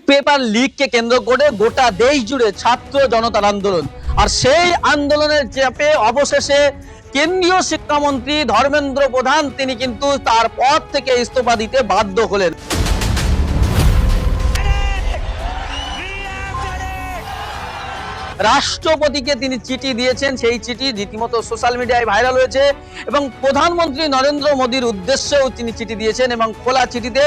Paper লিককে কেন্দ্র করে গোটা দেশ জুড়ে ছাত্র জনতার আন্দোলন। আর সেই আন্দোলনের চাপে অবশেষে কেন্দ্রীয় শিক্ষামন্ত্রী ধর্মেন্দ্র প্রধান তিনি কিন্তু তার পদ থেকে ইস্তফা দিতে বাধ্য হলেন। রাষ্ট্রপতিকে তিনি চিঠি দিয়েছেন, সেই চিঠি রীতিমতো সোশ্যাল মিডিয়ায় ভাইরাল হয়েছে এবং প্রধানমন্ত্রী নরেন্দ্র মোদীর উদ্দেশ্যেও তিনি চিঠি দিয়েছেন এবং খোলা চিঠিতে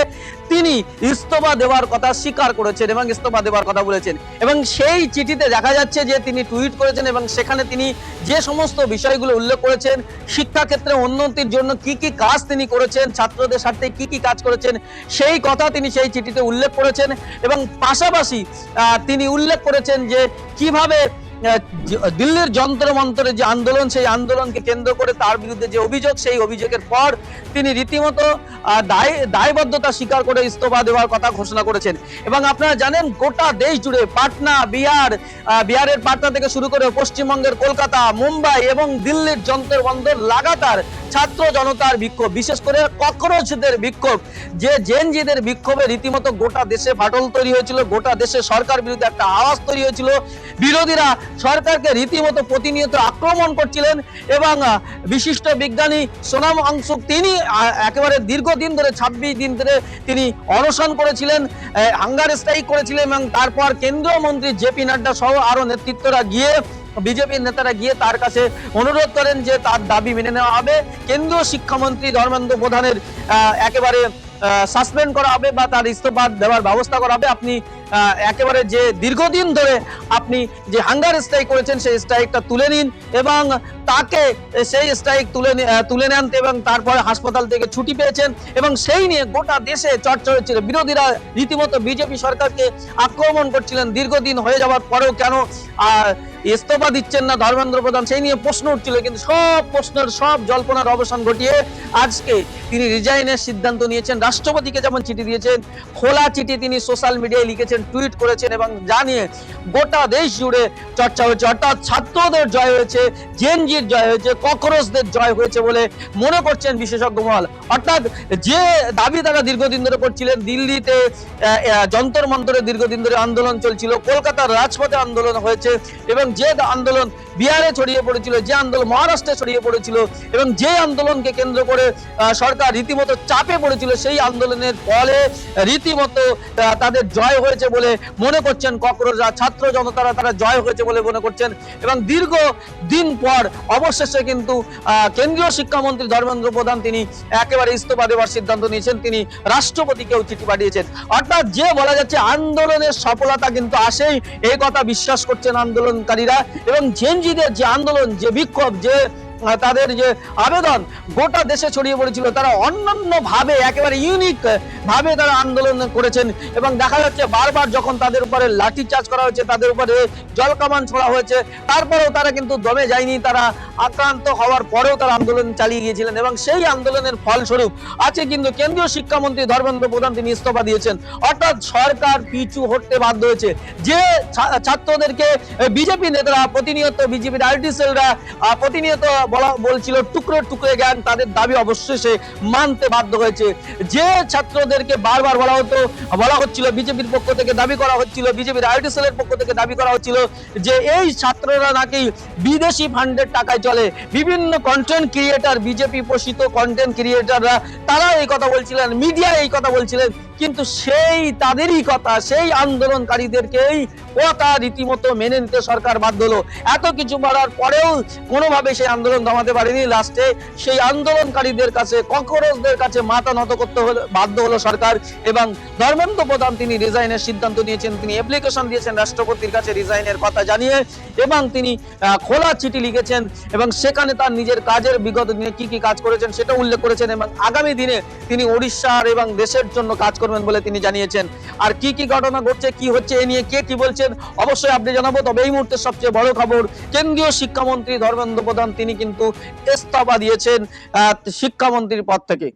তিনি ইস্তফা দেওয়ার কথা স্বীকার করেছেন এবং ইস্তফা দেওয়ার কথা বলেছেন। এবং সেই চিঠিতে দেখা যাচ্ছে যে তিনি টুইট করেছেন এবং সেখানে তিনি যে সমস্ত বিষয়গুলো উল্লেখ করেছেন, শিক্ষাক্ষেত্রে উন্নতির জন্য কি কি কাজ তিনি করেছেন, ছাত্রদের স্বার্থে কি কি কাজ করেছেন, সেই কথা তিনি সেই চিঠিতে উল্লেখ করেছেন। এবং পাশাপাশি তিনি উল্লেখ করেছেন যে কিভাবে দিল্লির যন্ত্র মন্ত্রের যে আন্দোলন, সেই আন্দোলনকে কেন্দ্র করে তার বিরুদ্ধে যে অভিযোগ, সেই অভিযোগের পর তিনি রীতিমতো দায়বদ্ধতা স্বীকার করে ইস্তফা দেওয়ার কথা ঘোষণা করেছেন। এবং আপনারা জানেন গোটা দেশ জুড়ে পাটনা, বিহারের পাটনা থেকে শুরু করে পশ্চিমবঙ্গের কলকাতা, মুম্বাই এবং দিল্লির যন্ত্র মন্ত্র লাগাতার ছাত্র জনতার বিক্ষোভ, বিশেষ করে ককরোচদের বিক্ষোভ, যে জেনজিদের বিক্ষোভে রীতিমতো গোটা দেশে ফাটল তৈরি হয়েছিল, গোটা দেশে সরকার বিরুদ্ধে একটা আওয়াজ তৈরি হয়েছিল। বিরোধীরা সরকারকে রীতিমতো প্রতিনিয়ত আক্রমণ করছিলেন এবং বিশিষ্ট বিজ্ঞানী সোনাম ওয়াংচুক তিনি একেবারে দীর্ঘদিন ধরে 26 দিন ধরে তিনি অনশন করেছিলেন, হাঙ্গার স্ট্রাইক করেছিলেন এবং তারপর কেন্দ্রীয় মন্ত্রী জেপি নাড্ডা সহ আরো নেতৃত্বরা গিয়ে, বিজেপির নেতারা গিয়ে তার কাছে অনুরোধ করেন যে তার দাবি মেনে নেওয়া হবে, কেন্দ্রীয় শিক্ষামন্ত্রী ধর্মেন্দ্র প্রধানের একেবারে সাসপেন্ড করা হবে বা তার ইস্তফা দেওয়ার ব্যবস্থা করা হবে। আপনি একেবারে যে দীর্ঘদিন ধরে আপনি যে হাঙ্গার স্ট্রাইক করেছেন সেই স্ট্রাইকটা তুলে নিন এবং তাকে সেই স্ট্রাইক তুলে নেন এবং তারপরে হাসপাতাল থেকে ছুটি পেয়েছেন এবং সেই নিয়ে গোটা দেশে চর্চা হচ্ছিল। বিরোধীরা রীতিমতো বিজেপি সরকারকে আক্রমণ করছিলেন, দীর্ঘদিন হয়ে যাওয়ার পরেও কেন ইস্তফা দিচ্ছেন না ধর্মেন্দ্র প্রধান, সেই নিয়ে প্রশ্ন উঠছিল। কিন্তু সব প্রশ্নের সব জল্পনার অবসান ঘটিয়ে আজকে তিনি রিজাইনের সিদ্ধান্ত নিয়েছেন। রাষ্ট্রপতিকে যেমন চিঠি দিয়েছেন, খোলা চিঠি তিনি সোশ্যাল মিডিয়ায় লিখেছেন, টুইট করেছেন এবং জানিয়ে গোটা দেশ জুড়ে চর্চা হয়েছে। অর্থাৎ ছাত্রদের জয় হয়েছে, জেনজির জয় হয়েছে, ককরোচদের জয় হয়েছে বলে মনে করছেন বিশেষজ্ঞ মহল। অর্থাৎ যে দাবি তারা দীর্ঘদিন ধরে করছিলেন, দিল্লিতে যন্তর মন্তরে দীর্ঘদিন ধরে আন্দোলন চলছিল, কলকাতার রাজপথে আন্দোলন হয়েছে এবং যে আন্দোলন বিহারে ছড়িয়ে পড়েছিল, যে আন্দোলন মহারাষ্ট্রে ছড়িয়ে পড়েছিল এবং যে আন্দোলনকে কেন্দ্র করে সরকার রীতিমতো চাপে পড়েছিল, সেই আন্দোলনের ফলে রীতিমতো তাদের জয় হয়েছে বলে মনে করছেন ককরোচরা, ছাত্র জনতারা তারা জয় হয়েছে বলে মনে করছেন। এবং দীর্ঘ দিন পর অবশেষে কিন্তু কেন্দ্রীয় শিক্ষামন্ত্রী ধর্মেন্দ্র প্রধান তিনি একেবারে ইস্তফা দেওয়ার সিদ্ধান্ত নিয়েছেন, তিনি রাষ্ট্রপতিকেও চিঠি পাঠিয়েছেন। অর্থাৎ যে বলা যাচ্ছে আন্দোলনের সফলতা কিন্তু আসেই, এই কথা বিশ্বাস করছেন আন্দোলনকারীরা। এবং জেনজিদের যে আন্দোলন, যে বিক্ষোভ, যে তাদের যে আবেদন গোটা দেশে ছড়িয়ে পড়েছিল, তারা অন্যান্য ভাবে একেবারে ইউনিক ভাবে তারা আন্দোলন করেছেন এবং দেখা যাচ্ছে বারবার যখন তাদের উপরে লাঠিচার্জ করা হয়েছে, তাদের উপরে জলকামান ছোড়া হয়েছে, তারপরেও তারা কিন্তু দমে যায়নি। তারা আক্রান্ত হওয়ার পরেও তারা আন্দোলন চালিয়ে গিয়েছিলেন এবং সেই আন্দোলনের ফলস্বরূপ আজকে কিন্তু কেন্দ্রীয় শিক্ষামন্ত্রী ধর্মেন্দ্র প্রধান তিনি ইস্তফা দিয়েছেন। অর্থাৎ সরকার পিছু হটতে বাধ্য হয়েছে। যে ছাত্রদেরকে বিজেপি নেতারা প্রতিনিয়ত, বিজেপির আইটি সেলরা প্রতিনিয়ত বলছিল টুকরো টুকরে জ্ঞান, তাদের দাবি অবশেষে মানতে বাধ্য হয়েছে। যে ছাত্রদেরকে বারবার বলা হচ্ছিল, বিজেপির পক্ষ থেকে দাবি করা হচ্ছিল, বিজেপির আইটি সেলের পক্ষ থেকে দাবি করা হচ্ছিল যে এই ছাত্ররা নাকি বিদেশি ফান্ডের টাকায় চলে, বিভিন্ন কন্টেন্ট ক্রিয়েটার, বিজেপি পোষিত কন্টেন্ট ক্রিয়েটাররা তারা এই কথা বলছিলেন, মিডিয়া এই কথা বলছিলেন, কিন্তু সেই তাদেরই কথা, সেই আন্দোলনকারীদেরকেই কথা রীতিমতো মেনে নিতে সরকার বাধ্য হলো। এত কিছু বলার পরেও কোনোভাবে সেই আন্দোলন দমাতে পারেনি। লাস্টে সেই আন্দোলনকারীদের কাছে, ককরোচদের কাছে মাথা নত করতে বাধ্য হলো সরকার এবং ধর্মেন্দ্র প্রধান তিনি রিজাইনের সিদ্ধান্ত নিয়েছেন। তিনি অ্যাপ্লিকেশন দিয়েছেন রাষ্ট্রপতির কাছে রিজাইনের কথা জানিয়ে এবং তিনি খোলা চিঠি লিখেছেন এবং সেখানে তার নিজের কাজের বিগত দিনে কি কি কাজ করেছেন সেটা উল্লেখ করেছেন এবং আগামী দিনে তিনি ওড়িশার এবং দেশের জন্য কাজ করবেন বলে তিনি জানিয়েছেন। আর কি কি ঘটনা ঘটছে, কি হচ্ছে, এ নিয়ে কে কি বলছেন অবশ্যই আপনি জানাবো। তবে এই মুহূর্তে সবচেয়ে বড় খবর, কেন্দ্রীয় শিক্ষামন্ত্রী ধর্মেন্দ্র প্রধান তিনি কিন্তু ইস্তফা দিয়েছেন শিক্ষামন্ত্রীর পদ থেকে।